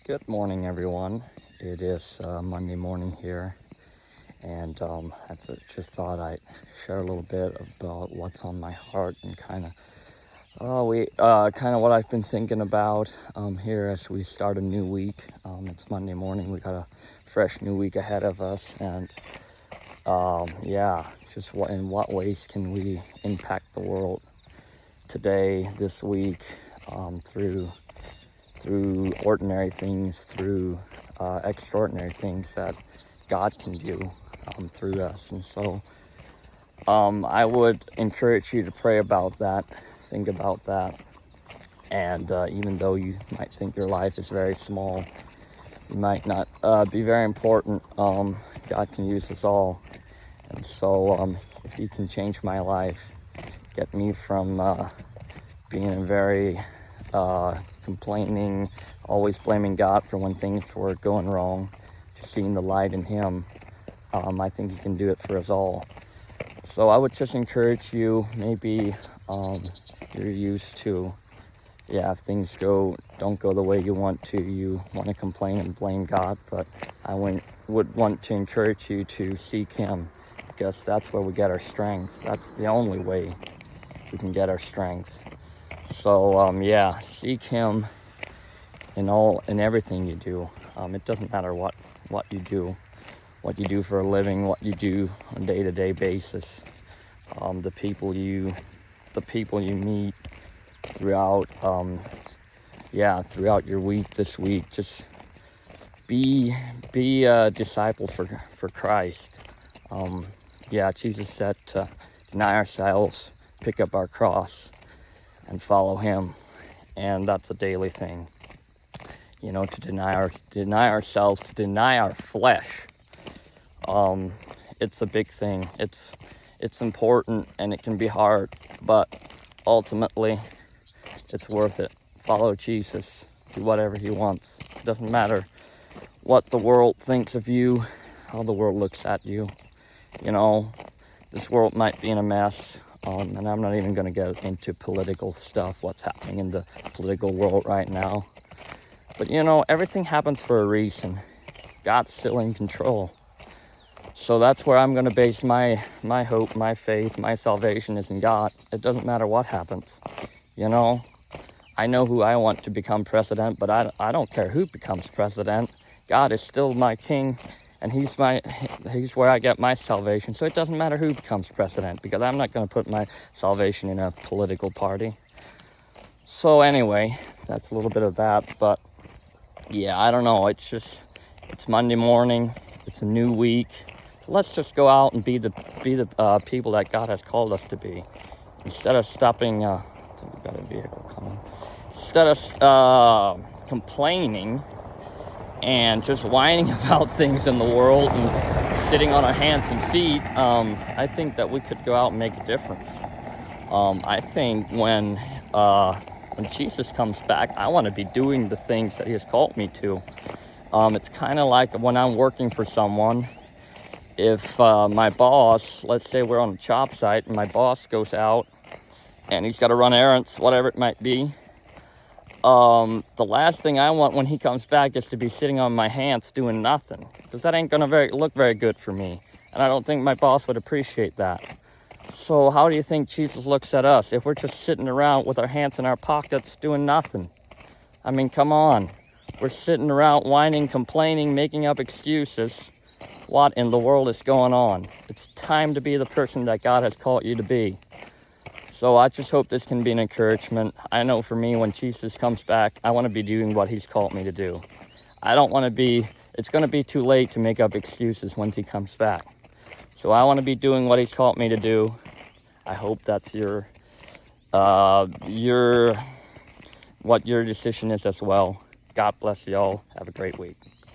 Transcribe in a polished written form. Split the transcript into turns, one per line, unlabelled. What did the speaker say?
Good morning, everyone. It is Monday morning here, and just thought I'd share a little bit about what's on my heart and kind of what I've been thinking about here as we start a new week. It's Monday morning. We got a fresh new week ahead of us, and just in what ways can we impact the world today, this week, through ordinary things, through extraordinary things that God can do through us. And so I would encourage you to pray about that, think about that. And even though you might think your life is very small, you might not be very important, God can use us all. And so if He can change my life, get me from being a very complaining, always blaming God for when things were going wrong, to seeing the light in Him, I think He can do it for us all. So I would just encourage you, maybe you're used to, if things don't go the way you want to, you want to complain and blame God, but I would want to encourage you to seek Him, because that's where we get our strength. That's the only way we can get our strength. So seek Him in everything you do. It doesn't matter what you do for a living, what you do on a day-to-day basis. The people you meet throughout your week, this week, just be a disciple for Christ. Jesus said to deny ourselves, pick up our cross, and follow Him, and that's a daily thing. To deny ourselves, to deny our flesh. It's a big thing. It's important, and it can be hard, but ultimately, it's worth it. Follow Jesus. Do whatever He wants. It doesn't matter what the world thinks of you, how the world looks at you. This world might be in a mess, and I'm not even going to get into political stuff, what's happening in the political world right now. But everything happens for a reason. God's still in control. So that's where I'm going to base my hope, my faith, my salvation is in God. It doesn't matter what happens. I know who I want to become president, but I don't care who becomes president. God is still my king, and He's where I get my salvation. So it doesn't matter who becomes president, because I'm not going to put my salvation in a political party. So anyway, that's a little bit of that, but I don't know. It's Monday morning. It's a new week. Let's just go out and be the people that God has called us to be. Instead of stopping, I think we've got a vehicle coming. Instead of complaining and just whining about things in the world and sitting on our hands and feet, I think that we could go out and make a difference. I think when Jesus comes back, I want to be doing the things that He has called me to. It's kind of like when I'm working for someone. If my boss, let's say we're on a job site, and my boss goes out and he's got to run errands, whatever it might be, the last thing I want when he comes back is to be sitting on my hands doing nothing, because that ain't going to look very good for me, and I don't think my boss would appreciate that. So how do you think Jesus looks at us if we're just sitting around with our hands in our pockets doing nothing? I mean, come on. We're sitting around whining, complaining, making up excuses. What in the world is going on? It's time to be the person that God has called you to be. So I just hope this can be an encouragement. I know for me, when Jesus comes back, I want to be doing what He's called me to do. I don't want to be, it's going to be too late to make up excuses once He comes back. So I want to be doing what He's called me to do. I hope that's what your decision is as well. God bless y'all. Have a great week.